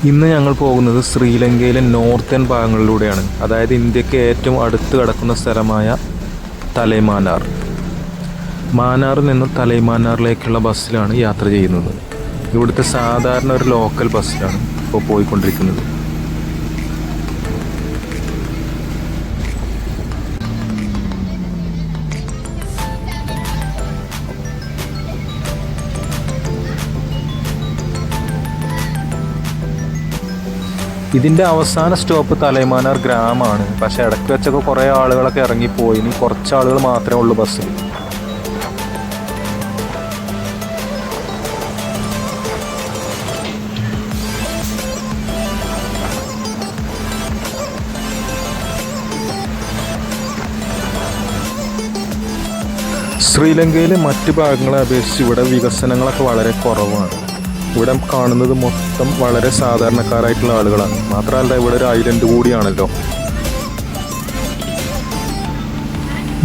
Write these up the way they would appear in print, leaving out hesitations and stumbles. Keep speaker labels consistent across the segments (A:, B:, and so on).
A: ഇന്ന് ഞങ്ങൾ പോകുന്നത് ശ്രീലങ്കയിലെ നോർത്തേൺ ഭാഗങ്ങളിലൂടെയാണ്. അതായത് ഇന്ത്യക്ക് ഏറ്റവും അടുത്ത് കിടക്കുന്ന സ്ഥലമായ തലൈമാനാർ. മാന്നാറിൽ നിന്നും തലൈമാനാറിലേക്കുള്ള ബസ്സിലാണ് യാത്ര ചെയ്യുന്നത്. ഇവിടുത്തെ സാധാരണ ഒരു ലോക്കൽ ബസ്സിലാണ് ഇപ്പോൾ പോയിക്കൊണ്ടിരിക്കുന്നത്. ഇതിൻ്റെ അവസാന സ്റ്റോപ്പ് തലൈമാനാർ ഗ്രാമമാണ്. പക്ഷേ ഇടയ്ക്ക് വെച്ചൊക്കെ കുറേ ആളുകളൊക്കെ ഇറങ്ങിപ്പോയി. ഇനി കുറച്ച് ആളുകൾ മാത്രമേ ഉള്ളൂ ബസ്സിൽ. ശ്രീലങ്കയിലെ മറ്റ് ഭാഗങ്ങളെ അപേക്ഷിച്ച് ഇവിടെ വികസനങ്ങളൊക്കെ വളരെ കുറവാണ്. ഇവിടെ കാണുന്നത് മൊത്തം വളരെ സാധാരണക്കാരായിട്ടുള്ള ആളുകളാണ്. മാത്രമല്ല ഇവിടെ ഒരു ഐലൻഡ് കൂടിയാണല്ലോ.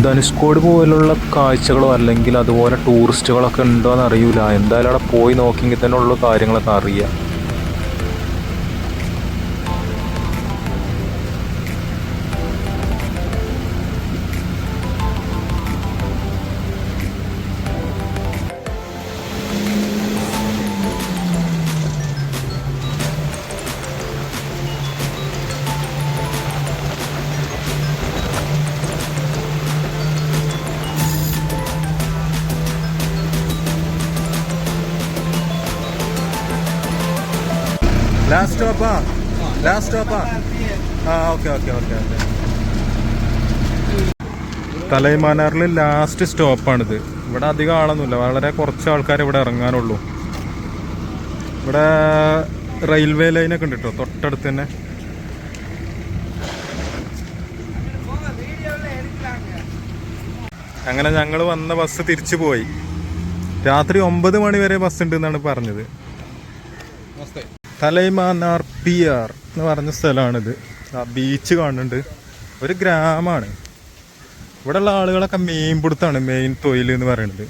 A: ധനുഷ്കോടി പോലുള്ള കാഴ്ചകളോ അല്ലെങ്കിൽ അതുപോലെ ടൂറിസ്റ്റുകളൊക്കെ ഉണ്ടോ എന്ന് അറിയില്ല. എന്തായാലും അവിടെ പോയി നോക്കിയെങ്കിൽ തന്നെ ഉള്ള കാര്യങ്ങളൊക്കെ അറിയാം. ലാസ്റ്റ് സ്റ്റോപ്പാ ഓക്കെ. തലൈമാനാറിൽ ലാസ്റ്റ് സ്റ്റോപ്പാണിത്. ഇവിടെ അധികം ആളൊന്നുമില്ല, വളരെ കുറച്ച് ആൾക്കാർ ഇവിടെ ഇറങ്ങാനുള്ളൂ. ഇവിടെ റെയിൽവേ ലൈനൊക്കെ ഉണ്ട് കേട്ടോ തൊട്ടടുത്ത് തന്നെ. അങ്ങനെ ഞങ്ങൾ വന്ന ബസ് തിരിച്ചു പോയി. രാത്രി 9 മണി വരെ ബസ് ഉണ്ട് എന്നാണ് പറഞ്ഞത്. തലൈമാനാർ പിയർ എന്ന് പറഞ്ഞ സ്ഥലമാണിത്. ബീച്ച് കാണുന്നുണ്ട്. ഒരു ഗ്രാമമാണ്. ഇവിടെയുള്ള ആളുകളൊക്കെ മീൻ പിടുത്താണ് മെയിൻ തൊഴിൽ എന്ന് പറയുന്നത്.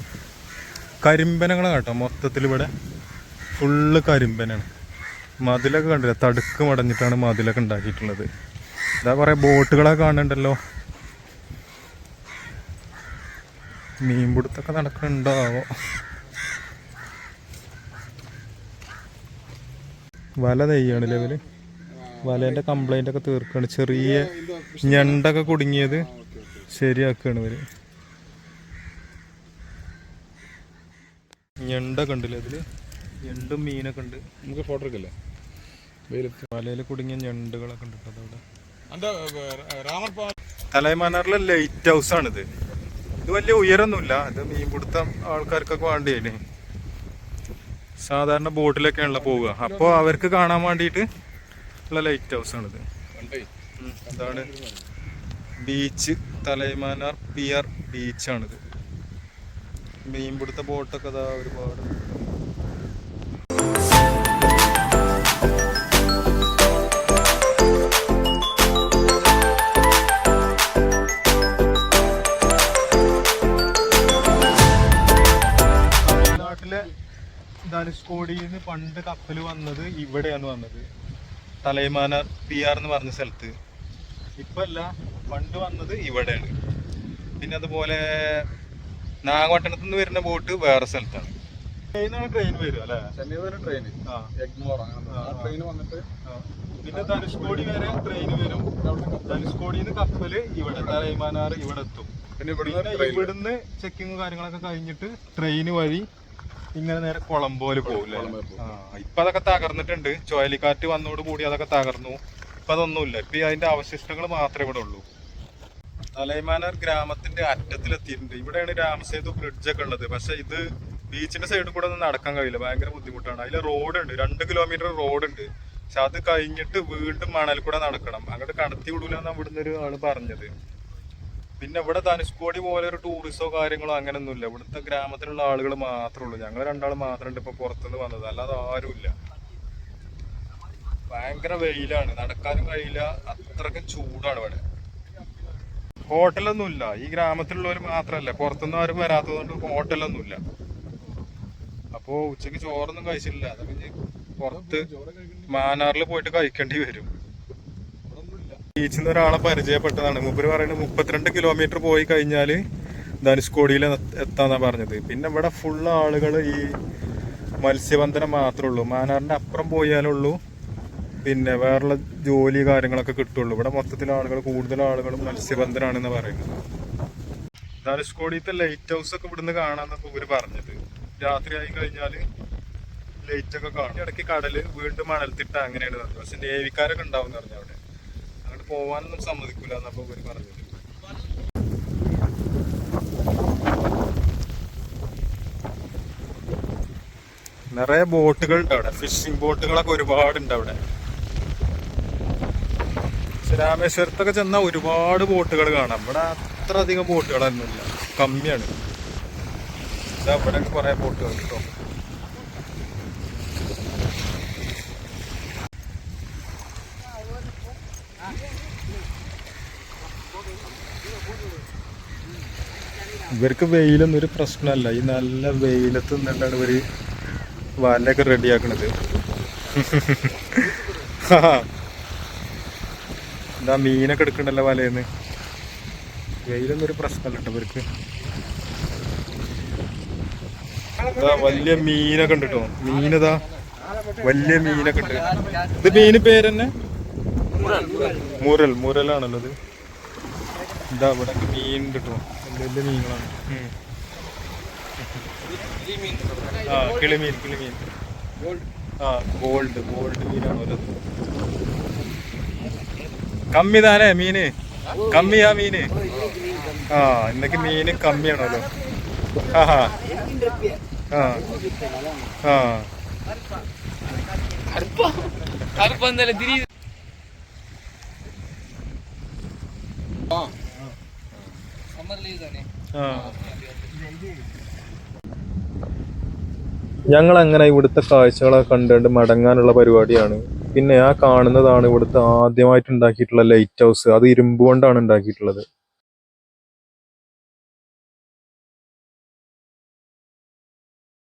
A: കരിമ്പനകളാണ് കേട്ടോ മൊത്തത്തിൽ. ഇവിടെ ഫുള്ള് കരിമ്പനാണ്. മതിലൊക്കെ കണ്ടില്ല, തടുക്ക് മടഞ്ഞിട്ടാണ് മതിലൊക്കെ ഉണ്ടാക്കിയിട്ടുള്ളത്. ഇതാ കുറേ ബോട്ടുകളൊക്കെ കാണുന്നുണ്ടല്ലോ. മീൻ പിടുത്തൊക്കെ നടക്കുന്നുണ്ടാവോ. വല നെയ്യാണ് ലെവല്. വലേൻ്റെ കംപ്ലൈൻ്റ് ഒക്കെ തീർക്കുകയാണ്. ചെറിയ ഞണ്ടൊക്കെ കുടുങ്ങിയത് ശരിയാക്കുകയാണ് ഇവര്. ഞണ്ടൊക്കെ ഉണ്ടല്ലേ അതില്. ഞണ്ടും മീനൊക്കെ ഉണ്ട്.
B: നമുക്ക് ഫോട്ടോ എടുക്കല്ലേ?
A: വലയിൽ കുടുങ്ങിയ ഞണ്ടുകളൊക്കെ ഉണ്ട് അതവിടെ. തലൈമാനാറിലെ ലൈറ്റ് ഹൗസ് ആണിത്. ഇത് വലിയ ഉയരൊന്നുമില്ല. ഇത് മീൻ പിടുത്തം ആൾക്കാർക്കൊക്കെ വേണ്ടിയേ. സാധാരണ ബോട്ടിലൊക്കെയാണല്ലോ പോവുക. അപ്പോൾ അവർക്ക് കാണാൻ വേണ്ടിയിട്ട് ഉള്ള ലൈറ്റ് ഹൗസ് ആണിത്. അതാണ് ബീച്ച്. തലൈമാനാർ പിയർ ബീച്ചാണിത്. മീൻ പിടുത്ത ബോട്ടൊക്കെ അതാ ഒരുപാട്. ധനുഷ്കോടിയിൽ നിന്ന് പണ്ട് കപ്പൽ വന്നത് ഇവിടെയാണ് വന്നത്, തലൈമാനാർ പിയാർ എന്ന് പറഞ്ഞ സ്ഥലത്ത്. ഇപ്പല്ല, പണ്ട് വന്നത് ഇവിടെയാണ്. പിന്നെ അതുപോലെ നാഗപട്ടണത്തു നിന്ന് വരുന്ന ബോട്ട് വേറെ സ്ഥലത്താണ്. ട്രെയിൻ വരും അല്ലേ?
B: ട്രെയിൻ വന്നിട്ട്
A: പിന്നെ ധനുഷ്കോടി വരെ ട്രെയിൻ വരും. ധനുഷ്കോടിയിൽ നിന്ന് കപ്പല് ഇവിടെ തലൈമാനാർ ഇവിടെ എത്തും. പിന്നെ ഇവിടുന്ന് ചെക്കിങ് കാര്യങ്ങളൊക്കെ കഴിഞ്ഞിട്ട് ട്രെയിൻ വഴി ഇങ്ങനെ നേരെ കൊളംബോല് പോകില്ലേ. ഇപ്പൊ അതൊക്കെ തകർന്നിട്ടുണ്ട്. ചുഴലിക്കാറ്റ് വന്നോട് കൂടി അതൊക്കെ തകർന്നു. ഇപ്പൊ അതൊന്നുമില്ല. ഇപ്പൊ അതിന്റെ അവശിഷ്ടങ്ങൾ മാത്രമേ ഇവിടെ ഉള്ളൂ. തലൈമാനാർ ഗ്രാമത്തിന്റെ അറ്റത്തിലെത്തിയിട്ടുണ്ട്. ഇവിടെയാണ് രാമസേതു ബ്രിഡ്ജൊക്കെ ഉള്ളത്. പക്ഷെ ഇത് ബീച്ചിന്റെ സൈഡിൽ കൂടെ ഒന്നും നടക്കാൻ കഴിയില്ല, ഭയങ്കര ബുദ്ധിമുട്ടാണ്. അതിൽ റോഡുണ്ട്, 2 കിലോമീറ്റർ റോഡുണ്ട്. പക്ഷെ അത് കഴിഞ്ഞിട്ട് വീണ്ടും മണൽ കൂടെ നടക്കണം. അങ്ങോട്ട് കടത്തി വിടൂലെന്നാണ് ഇവിടുന്ന് ഒരു ആള് പറഞ്ഞത്. പിന്നെ ഇവിടെ ധനുഷ്കോടി പോലെ ഒരു ടൂറിസ്റ്റോ കാര്യങ്ങളോ അങ്ങനെയൊന്നുമില്ല. ഇവിടുത്തെ ഗ്രാമത്തിലുള്ള ആളുകൾ മാത്രമേ ഉള്ളൂ. ഞങ്ങൾ 2 ആൾ മാത്രമുണ്ട് ഇപ്പൊ പുറത്തുനിന്ന് വന്നത്, അല്ലാതെ ആരുമില്ല. ഭയങ്കര വെയിലാണ്, നടക്കാനും കഴിയില്ല, അത്രയ്ക്കും ചൂടാണ് ഇവിടെ. ഹോട്ടലൊന്നുമില്ല. ഈ ഗ്രാമത്തിലുള്ളവർ മാത്രമല്ല, പുറത്തുനിന്ന് ആരും വരാത്തതുകൊണ്ട് ഹോട്ടലൊന്നുമില്ല. അപ്പോൾ ഉച്ചയ്ക്ക് ചോറൊന്നും കഴിച്ചില്ല. അത് കഴിഞ്ഞ് പുറത്ത് മാന്നാറിൽ പോയിട്ട് കഴിക്കേണ്ടി വരും. ബീച്ചിൽ നിന്ന് ഒരാളെ പരിചയപ്പെട്ടതാണ്. മൂപ്പര് പറയുന്നത് 32 കിലോമീറ്റർ പോയി കഴിഞ്ഞാല് ധനുഷ്കോടിയിൽ എത്താന്നാ പറഞ്ഞത്. പിന്നെ ഇവിടെ ഫുള്ള് ആളുകൾ ഈ മത്സ്യബന്ധനം മാത്രമേ ഉള്ളൂ. മാന്നാറിന്റെ അപ്പുറം പോയാലുള്ളൂ പിന്നെ വേറുള്ള ജോലി കാര്യങ്ങളൊക്കെ കിട്ടുള്ളൂ. ഇവിടെ മൊത്തത്തിൽ ആളുകൾ കൂടുതൽ ആളുകളും മത്സ്യബന്ധനാണെന്ന് പറയുന്നത്. ധനുഷ്കോടിയത്തെ ലൈറ്റ് ഹൗസ് ഒക്കെ ഇവിടുന്ന് കാണാന്നൊക്കെ ഇവര് പറഞ്ഞത്. രാത്രി ആയി കഴിഞ്ഞാല് ലൈറ്റ് ഒക്കെ കാണും. ഇടയ്ക്ക് കടല് വീണ്ടും മണൽത്തിട്ട അങ്ങനെയാണ് പറഞ്ഞത്. പക്ഷെ നേവിക്കാരൊക്കെ ഉണ്ടാവും പറഞ്ഞു അവിടെ. അങ്ങോട്ട് പോവാനൊന്നും സമ്മതിക്കൂല എന്നപ്പോ ഇവര് പറഞ്ഞത്. നിറയെ ബോട്ടുകൾ ഉണ്ട് അവിടെ. ഫിഷിംഗ് ബോട്ടുകളൊക്കെ ഒരുപാടുണ്ട് അവിടെ. രാമേശ്വരത്തൊക്കെ ചെന്നാൽ ഒരുപാട് ബോട്ടുകൾ കാണാം. ഇവിടെ അത്ര അധികം ബോട്ടുകളൊന്നുമില്ല, കമ്മിയാണ്. ഇവിടെ കുറെ ബോട്ടുകൾ കേട്ടോ. ഇവർക്ക് വെയിലൊന്നും ഒരു പ്രശ്നമല്ല. ഈ നല്ല വെയിലത്ത് നിന്നിട്ടാണ് ഇവര് വലയൊക്കെ റെഡിയാക്കണത്. എന്താ മീനൊക്കെ എടുക്കണ്ടല്ലോ വലയിന്ന്. വെയിലൊന്നും ഒരു പ്രശ്നമല്ല കേട്ടോ ഇവർക്ക്. വലിയ മീനൊക്കെ ഉണ്ട് കേട്ടോ. മീനതാ വലിയ മീനൊക്കെ ഉണ്ട്. ഇത് മീന് പേരെന്നെ മുരലാണല്ലോ ഇത്. ഇതാ ഇവിടെ മീൻ കേട്ടോ. വലിയ വലിയ മീനുകളാണ്. ആ കിളിമീൻ ആ ഗോൾഡ് മീനാണോ? കമ്മിതാനേ മീന്, കമ്മിയാ മീന്. ആ ഇന്നൊക്കെ മീന് കമ്മിയാണല്ലോ. ആ ആ ആ ഞങ്ങൾ അങ്ങനെ ഇവിടുത്തെ കാഴ്ചകളൊക്കെ കണ്ടുകൊണ്ട് മടങ്ങാനുള്ള പരിപാടിയാണ്. പിന്നെ ആ കാണുന്നതാണ് ഇവിടുത്തെ ആദ്യമായിട്ട് ഉണ്ടാക്കിയിട്ടുള്ള ലൈറ്റ് ഹൗസ്. അത് ഇരുമ്പ് കൊണ്ടാണ് ഉണ്ടാക്കിയിട്ടുള്ളത്.